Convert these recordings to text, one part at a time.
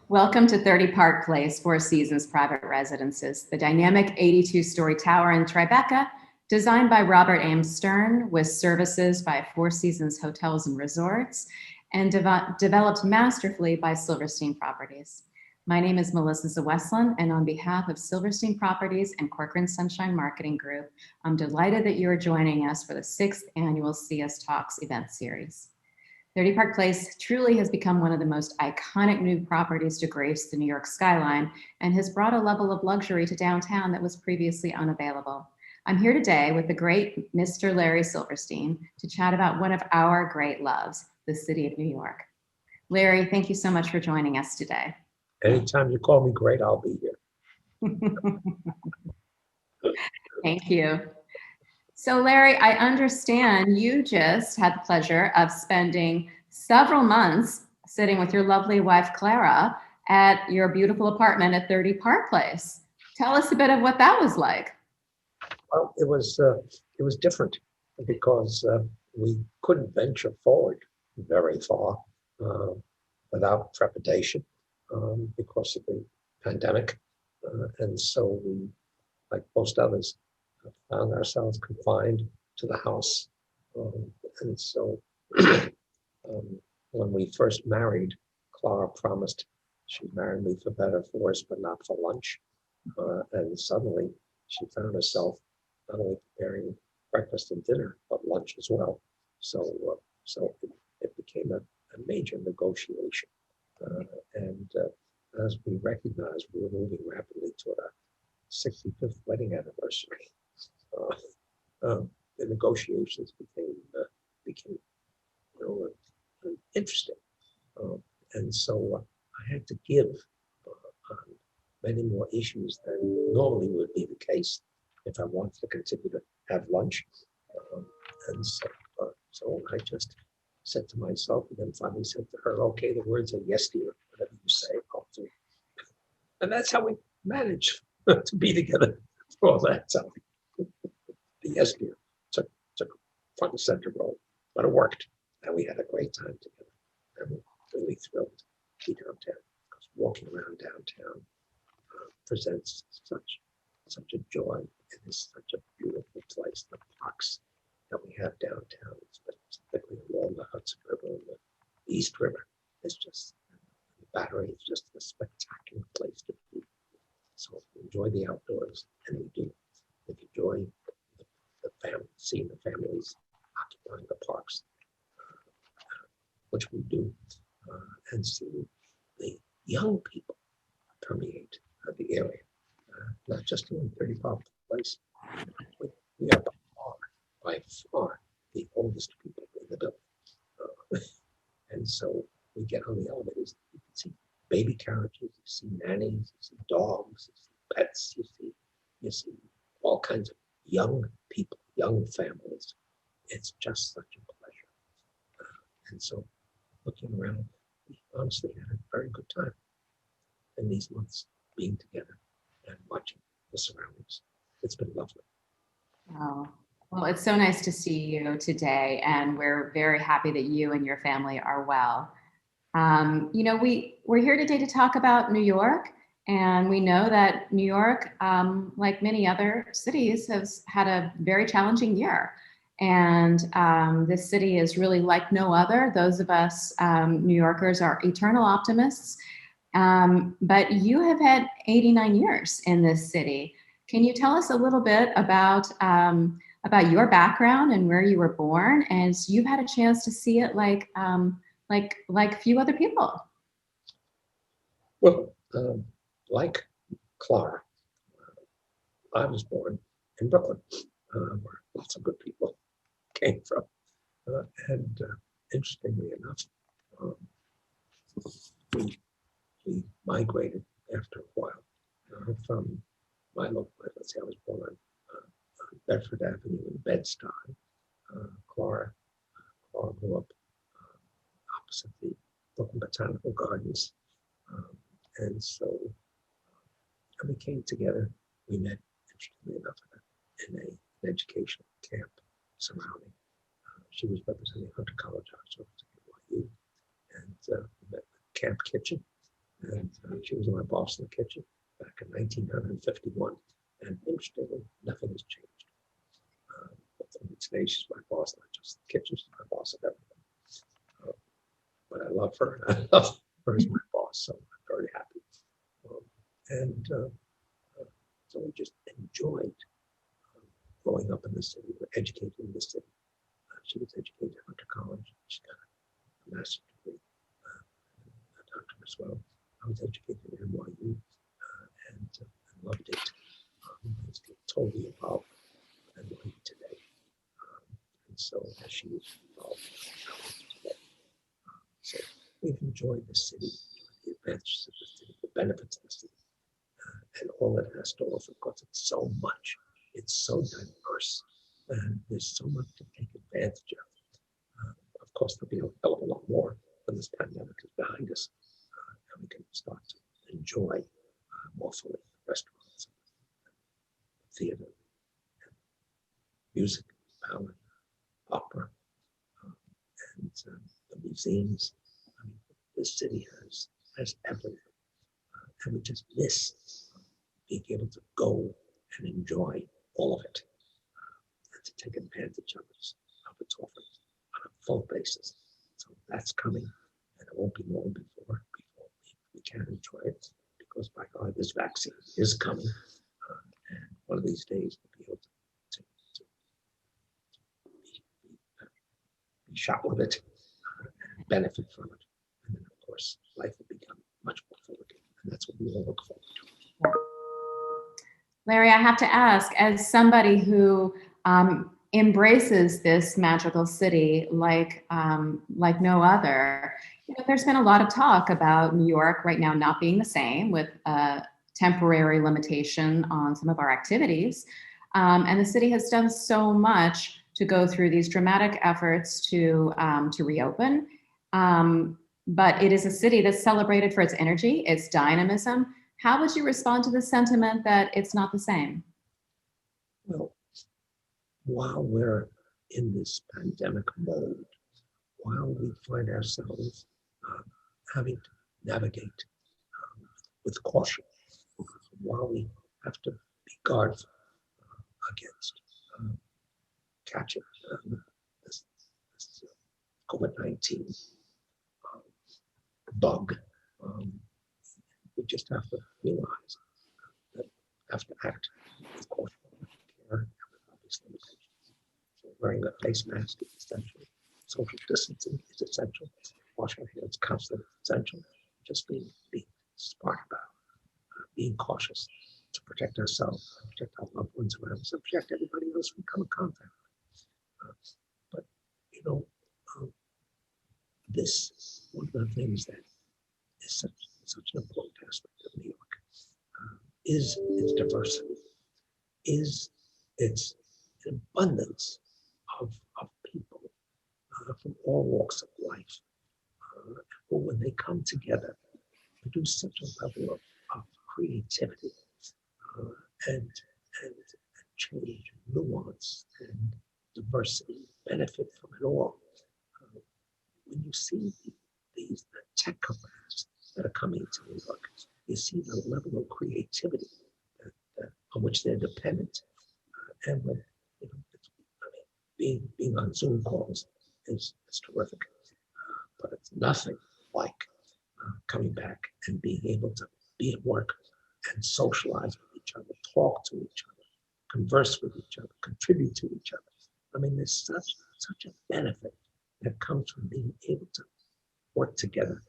Welcome to 30 Park Place, Four Seasons Private Residences, the dynamic 82-story tower in Tribeca, designed by Robert Ames Stern, with services by Four Seasons Hotels and Resorts, and developed masterfully by Silverstein Properties. My name is Melissa Ziweslin, and on behalf of Silverstein Properties and Corcoran Sunshine Marketing Group, I'm delighted that you are joining us for the 6th annual CS Talks event series. 30 Park Place truly has become one of the most iconic new properties to grace the New York skyline and has brought a level of luxury to downtown that was previously unavailable. I'm here today with the great Mr. Larry Silverstein to chat about one of our great loves, the city of New York. Larry, thank you so much for joining us today. Anytime you call me great, I'll be here. Thank you. So Larry, I understand you just had the pleasure of spending several months sitting with your lovely wife, Clara, at your beautiful apartment at 30 Park Place. Tell us a bit of what that was like. Well, it was different because we couldn't venture forward very far without trepidation because of the pandemic. And so we, like most others, found ourselves confined to the house. And so when we first married, Clara promised she'd marry me for better, for worse, but not for lunch. And suddenly she found herself not only preparing breakfast and dinner, but lunch as well. So it became a major negotiation. And as we recognized, we were moving rapidly toward our 65th wedding anniversary. The negotiations became interesting, and so I had to give on many more issues than normally would be the case if I wanted to continue to have lunch. And so I just said to myself, and then finally said to her, "Okay, the words are yes, dear. Whatever you say, I'll do." And that's how we managed to be together for all that time. The yes, dear took front and center role, but it worked, and we had a great time together. And we're really thrilled to be downtown, because walking around downtown presents such a joy. It is such a beautiful place. The parks that we have downtown, specifically along the Hudson River and the East River, is just, the Battery is just a spectacular place to be. So if you enjoy the outdoors, and we do, if you enjoy the family, seeing the families occupying the parks, which we do, and seeing the young people permeate the area, not just in 30 Park Place. We are by far the oldest people in the building. And so we get on the elevators, you can see baby carriages, you see nannies, you see dogs, you see pets, you see all kinds of young people, young families. It's just such a pleasure. And so looking around, we honestly had a very good time in these months being together and watching the surroundings. It's been lovely. Oh, well, it's so nice to see you today, and we're very happy that you and your family are well. We're here today to talk about New York, and we know that New York, like many other cities, has had a very challenging year. And this city is really like no other. Those of us New Yorkers are eternal optimists. But you have had 89 years in this city. Can you tell us a little bit about your background and where you were born, as you've had a chance to see it like few other people? Well, like Clara, I was born in Brooklyn, where lots of good people came from. And interestingly enough, we migrated after a while from my local, let's say I was born on Bedford Avenue in Bed-Stuy. Clara grew up opposite the Brooklyn Botanical Gardens. And so we came together. We met, interestingly enough, in an educational camp surrounding. She was representing Hunter College, I was representing NYU. And we met in the camp kitchen. And she was my boss in the kitchen back in 1951. And interestingly, nothing has changed. But today she's my boss, not just the kitchen, she's my boss of everything. But I love her. I love her as my boss, so I'm very happy. So we just enjoyed growing up in the city, we're educated in the city. She was educated at Hunter College. She got a master's degree, a doctor as well. I was educated at NYU and loved it. It's totally involved in NYU today. And so as she was involved today. So we've enjoyed the city, the advantages of the city, the benefits of the city, and all it has to offer, because it's so much. It's so diverse, and there's so much to take advantage of. Of course, there'll be a hell of a lot more when this pandemic is behind us, and we can start to enjoy more fully restaurants, theater, music, ballet, opera, and the museums. I mean, this city has everything, and we just miss being able to go and enjoy all of it, and to take advantage of its offerings on a full basis. So that's coming, and it won't be long before we can enjoy it, because by God, this vaccine is coming, and one of these days we'll be able to be shot with it and benefit from it, and then of course life will become much more full again, and that's what we all look forward to. Larry, I have to ask, as somebody who embraces this magical city like no other, there's been a lot of talk about New York right now not being the same, with a temporary limitation on some of our activities. And the city has done so much to go through these dramatic efforts to reopen. But it is a city that's celebrated for its energy, its dynamism. How would you respond to the sentiment that it's not the same? Well, while we're in this pandemic mode, while we find ourselves having to navigate with caution, while we have to be guarded against catching this COVID-19 bug, we just have to realize that we have to act with caution, with care, and with obvious limitations. So wearing a face mask is essential. Social distancing is essential. Washing our hands constantly is essential. Just being smart about being cautious to protect ourselves, protect our loved ones around us, and protect everybody else we come in contact with. But this is one of the things that is such an important aspect of New York, is its diversity, is its abundance of people from all walks of life, who, when they come together, produce such a level of creativity and change, nuance, and diversity, benefit from it all. When you see the tech companies that are coming to New York, you see the level of creativity on which they're dependent. And when, being on Zoom calls is terrific, but it's nothing like coming back and being able to be at work and socialize with each other, talk to each other, converse with each other, contribute to each other. I mean, there's such a benefit that comes from being able to work together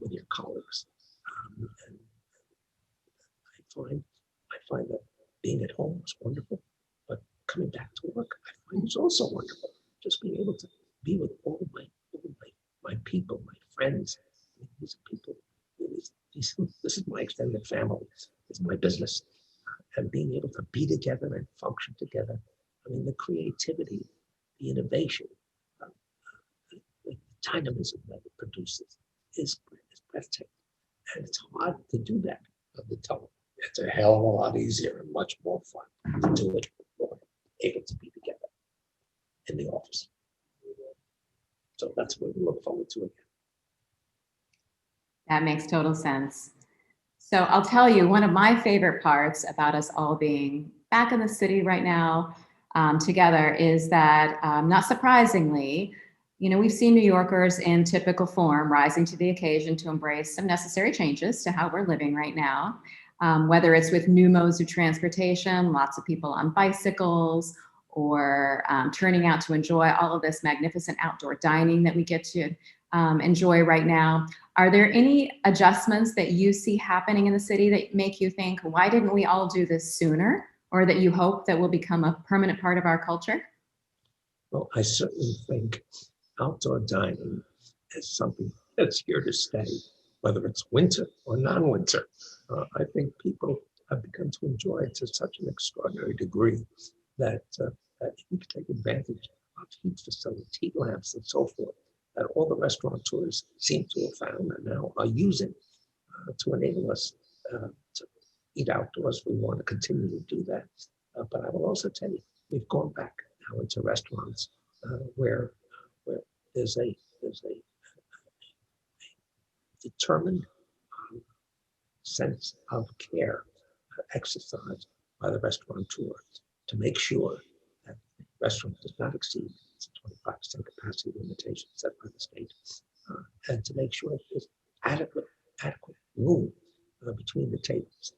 with your colleagues. And I find that being at home is wonderful, but coming back to work, I find is also wonderful. Just being able to be with all my people, my friends. These people, this is my extended family. This is my business. And being able to be together and function together. I mean, the creativity, the innovation, the dynamism that it produces is breathtaking. And it's hard to do that on the telephone. It's a hell of a lot easier and much more fun to do it when we're able to be together in the office. So that's what we look forward to again. That makes total sense. So I'll tell you, one of my favorite parts about us all being back in the city right now together is that, not surprisingly, we've seen New Yorkers in typical form rising to the occasion to embrace some necessary changes to how we're living right now. Whether it's with new modes of transportation, lots of people on bicycles, or turning out to enjoy all of this magnificent outdoor dining that we get to enjoy right now. Are there any adjustments that you see happening in the city that make you think, why didn't we all do this sooner? Or that you hope that will become a permanent part of our culture? Well, I certainly think outdoor dining is something that's here to stay, whether it's winter or non-winter. I think people have begun to enjoy it to such an extraordinary degree that you can take advantage of heat facilities, heat lamps, and so forth, that all the restaurateurs seem to have found and now are using to enable us to eat outdoors. We want to continue to do that. But I will also tell you, we've gone back now into restaurants where there's a determined sense of care exercised by the restaurateur to make sure that the restaurant does not exceed its 25% capacity limitation set by the state, and to make sure there's adequate room between the tables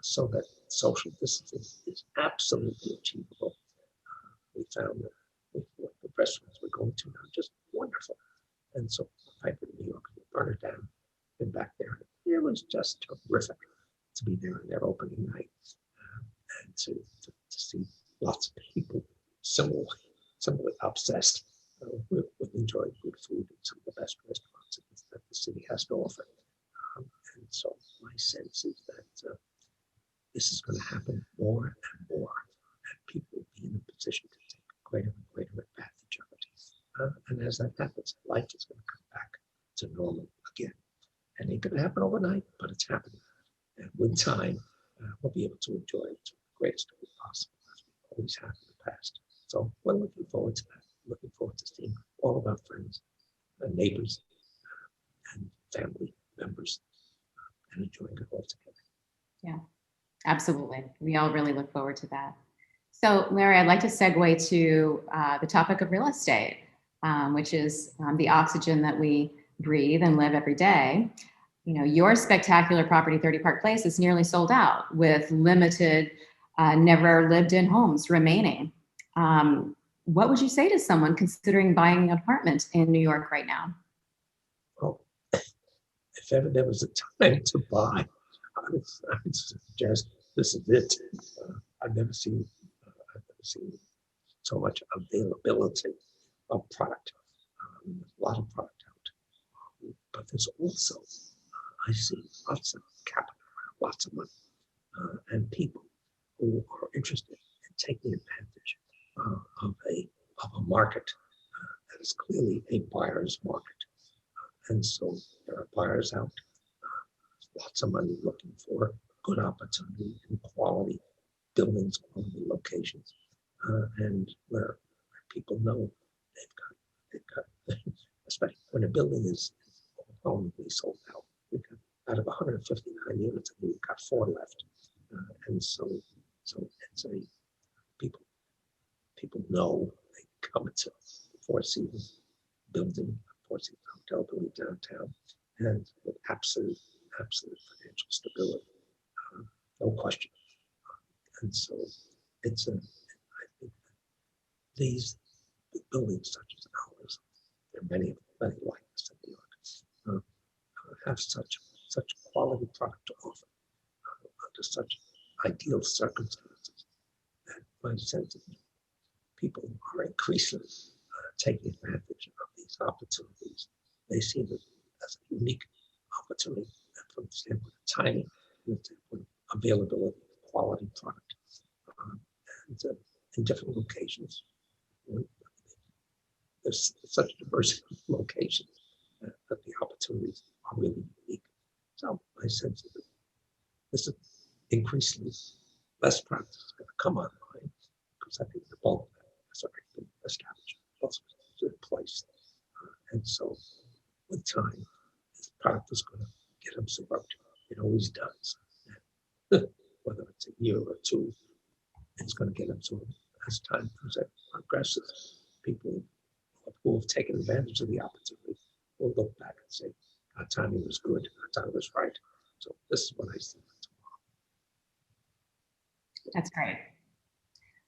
so that social distancing is absolutely achievable. We found that the restaurants we're going to now just wonderful. And so I in New York, we burned it down, been back there. It was just terrific to be there on their opening night and to see lots of people similarly obsessed with enjoying good food in some of the best restaurants that the city has to offer. And so my sense is that this is going to happen more and more, and people will be in a position to take greater and greater advantage of it. And as that happens, life is going to come back to normal again. And it ain't going to happen overnight, but it's happening. And with time, we'll be able to enjoy it to the greatest degree possible, as we always have in the past. So we're looking forward to that. Looking forward to seeing all of our friends and neighbors and family members and enjoying it all together. Yeah, absolutely. We all really look forward to that. So, Larry, I'd like to segue to the topic of real estate, which is the oxygen that we breathe and live every day. Your spectacular property, 30 Park Place, is nearly sold out with limited, never lived in homes remaining. What would you say to someone considering buying an apartment in New York right now? Well, if ever there was a time to buy, I would suggest this is it. I've never seen so much availability of product. A lot of product out, but there's also I see lots of capital, lots of money, and people who are interested in taking advantage of a market that is clearly a buyer's market. And so there are buyers out, lots of money looking for good opportunity in quality buildings, quality locations, and where people know they've got, especially when a building is overwhelmingly sold out. We've got out of 159 units, I think we've got 4 left, and so it's a people know they come into Four Seasons building, Four Seasons Hotel building downtown, and with absolute financial stability, no question. And so it's I think these buildings such as ours, there are many like this in New York, have such quality product to offer under such ideal circumstances that my sense of people are increasingly taking advantage of these opportunities. They see them as a unique opportunity from the standpoint of timing, from the standpoint of availability of quality product, and in different locations. There's such diversity of locations that the opportunities are really unique. So my sense is that this is increasingly less practice is going to come online because I think the bulk of that has already been established, also in place. And so with time, this product is going to get absorbed. It always does. Whether it's a year or two, it's going to get absorbed as time progresses. People who have taken advantage of the opportunity will look back and say, our timing was good, our time was right. So this is what I see. That's great.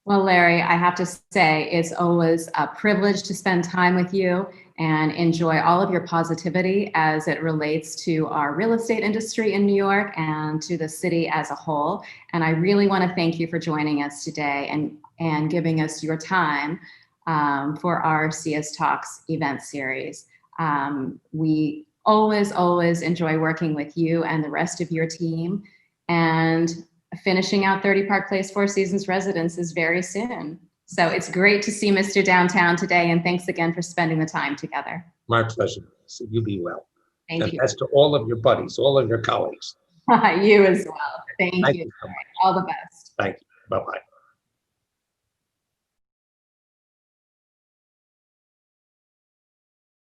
Well, Larry, I have to say it's always a privilege to spend time with you and enjoy all of your positivity as it relates to our real estate industry in New York and to the city as a whole. And I really want to thank you for joining us today and giving us your time for our CS Talks event series. We always enjoy working with you and the rest of your team. And finishing out 30 Park Place Four Seasons residences very soon. So it's great to see Mr. Downtown today, and thanks again for spending the time together. My pleasure. So you be well. Thank you. Best to all of your buddies, all of your colleagues. You as well. Thank you. You so much. All the best. Thank you. Bye-bye.